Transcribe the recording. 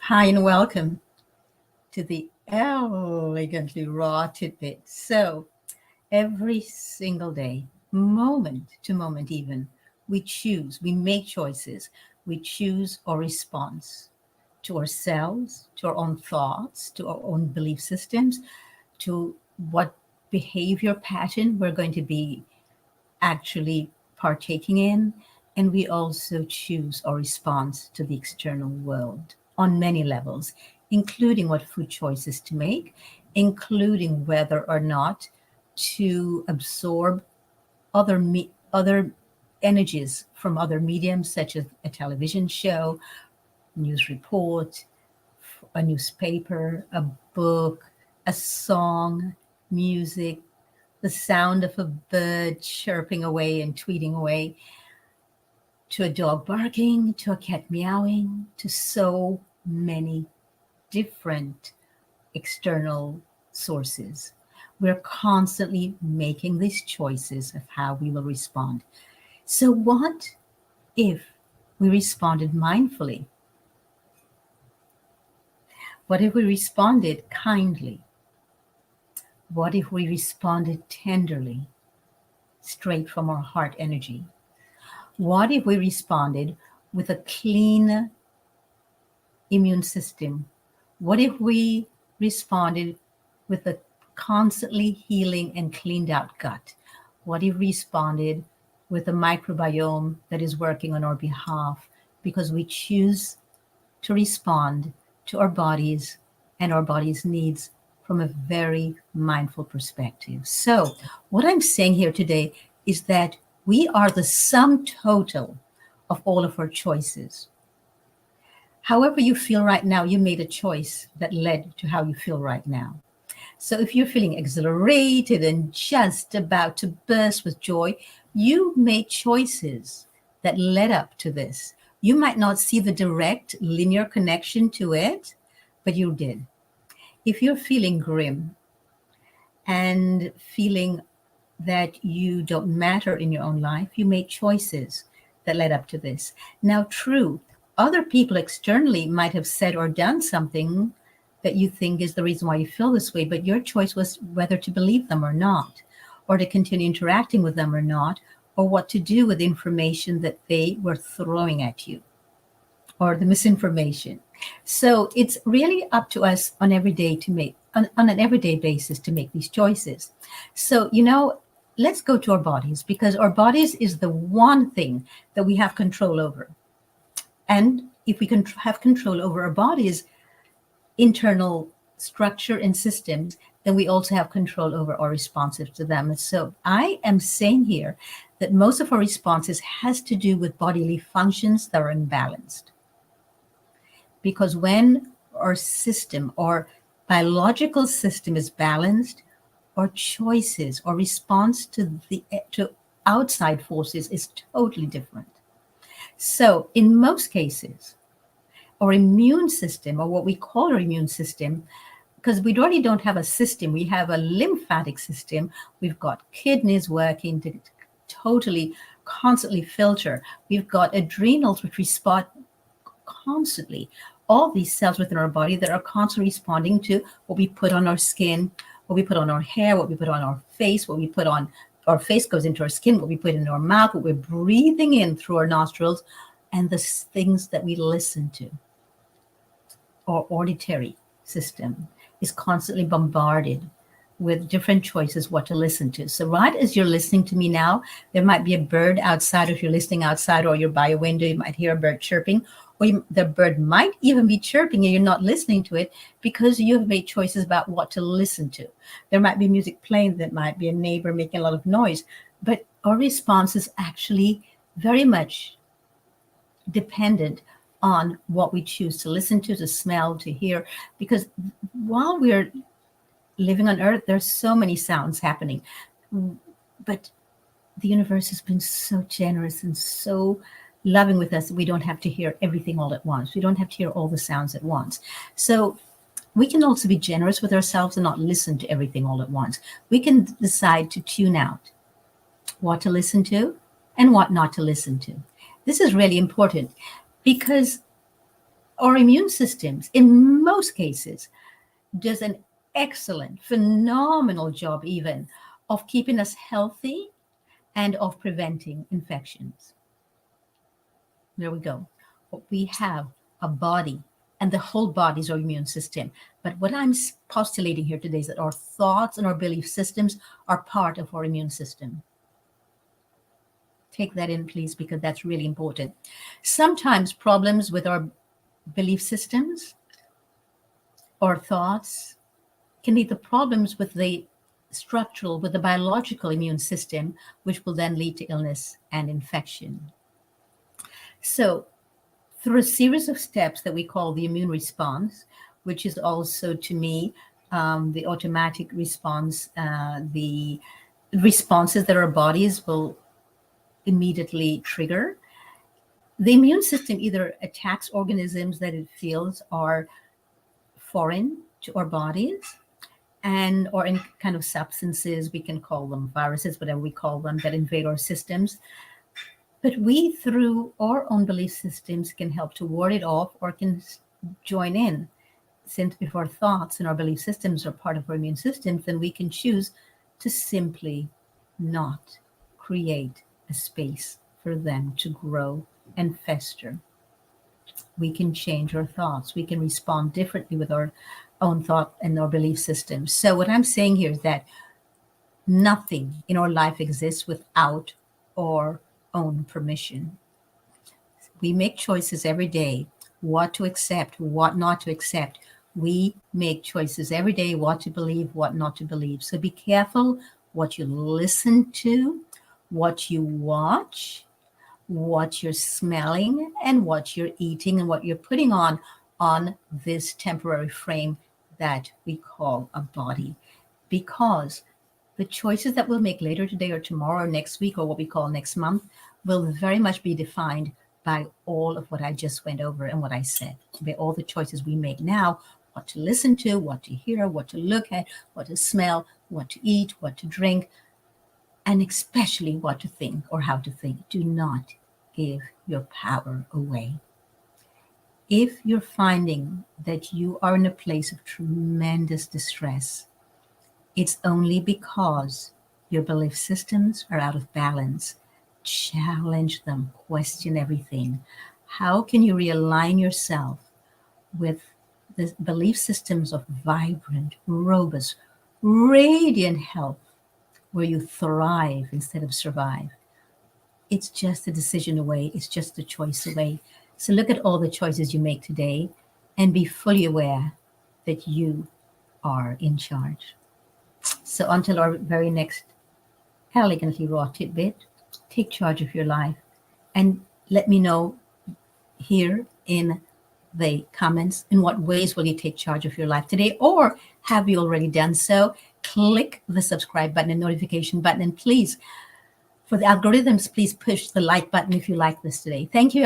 Hi and welcome to the elegantly raw tidbit. So, every single day, moment to moment, even, we make choices, we choose our response to ourselves, to our own thoughts, to our own belief systems, to what behavior pattern we're going to be actually partaking in, and we also choose our response to the external world on many levels, including what food choices to make, including whether or not to absorb other energies from other mediums, such as a television show, news report, a newspaper, a book, a song, music, the sound of a bird chirping away and tweeting away, to a dog barking, to a cat meowing, to so many different external sources. We're constantly making these choices of how we will respond. So, what if we responded mindfully? What if we responded kindly? What if we responded tenderly, straight from our heart energy? What if we responded with a clean immune system? What if we responded with a constantly healing and cleaned out gut? What if we responded with a microbiome that is working on our behalf because we choose to respond to our bodies and our body's needs from a very mindful perspective? So, what I'm saying here today is that we are the sum total of all of our choices. However, you feel right now, you made a choice that led to how you feel right now. So, if you're feeling exhilarated and just about to burst with joy, you made choices that led up to this. You might not see the direct linear connection to it, but you did. If you're feeling grim and feeling that you don't matter in your own life, you made choices that led up to this. Now, true, other people externally might have said or done something that you think is the reason why you feel this way, but your choice was whether to believe them or not, or to continue interacting with them or not, or what to do with the information that they were throwing at you, or the misinformation. So it's really up to us on every day to make on an everyday basis to make these choices. So, let's go to our bodies, because our bodies is the one thing that we have control over. And if we can have control over our bodies, internal structure and systems, then we also have control over our responses to them. And so I am saying here that most of our responses has to do with bodily functions that are imbalanced. Because when our system or biological system is balanced, our choices or response to outside forces is totally different. So in most cases, our immune system, or what we call our immune system, because we already don't have a system, we have a lymphatic system. We've got kidneys working to totally constantly filter. We've got adrenals which respond constantly. All these cells within our body that are constantly responding to what we put on our skin, what we put on our hair, what we put on our face, what we put on our face goes into our skin, what we put in our mouth, what we're breathing in through our nostrils, and the things that we listen to. Our auditory system is constantly bombarded with different choices what to listen to. So right as you're listening to me now, there might be a bird outside. If you're listening outside or you're by a window, you might hear a bird chirping, or the bird might even be chirping and you're not listening to it because you have made choices about what to listen to. There might be music playing, that might be a neighbor making a lot of noise, but our response is actually very much dependent on what we choose to listen to smell, to hear, because while we're living on earth, there's so many sounds happening. But the universe has been so generous and so loving with us that we don't have to hear everything all at once. We don't have to hear all the sounds at once. So we can also be generous with ourselves and not listen to everything all at once. We can decide to tune out what to listen to and what not to listen to. This is really important because Our immune systems, in most cases, does an excellent, phenomenal job even of keeping us healthy and of preventing infections. There we go. We have a body, and the whole body is our immune system. But what I'm postulating here today is that our thoughts and our belief systems are part of our immune system. Take that in, please, because that's really important. Sometimes problems with our belief systems or thoughts can lead to problems with the structural, with the biological immune system, which will then lead to illness and infection. So, through a series of steps that we call the immune response, which is also to me the automatic response, the responses that our bodies will immediately trigger. The immune system either attacks organisms that it feels are foreign to our bodies, and or any kind of substances, we can call them viruses, whatever we call them, that invade our systems. But we, through our own belief systems, can help to ward it off or can join in. Since if our thoughts and our belief systems are part of our immune systems, then we can choose to simply not create a space for them to grow and fester. We can change our thoughts. We can respond differently with our own thought and our belief systems. So what I'm saying here is that nothing in our life exists without our own permission. We make choices every day, what to accept, what not to accept. We make choices every day, what to believe, what not to believe. So be careful what you listen to, what you watch, what you're smelling, and what you're eating, and what you're putting on this temporary frame that we call a body. Because the choices that we'll make later today or tomorrow or next week or what we call next month will very much be defined by all of what I just went over and what I said, by all the choices we make now, what to listen to, what to hear, what to look at, what to smell, what to eat, what to drink, and especially what to think or how to think. Do not give your power away. If you're finding that you are in a place of tremendous distress, it's only because your belief systems are out of balance. Challenge them, question everything. How can you realign yourself with the belief systems of vibrant, robust, radiant health, where you thrive instead of survive? It's just a decision away. It's just a choice away. So look at all the choices you make today and be fully aware that you are in charge. So until our very next elegantly raw tidbit, take charge of your life and let me know here in the comments in what ways will you take charge of your life today, or have you already done so? Click the subscribe button and notification button, and please, for the algorithms, please push the like button if you like this today. Thank you.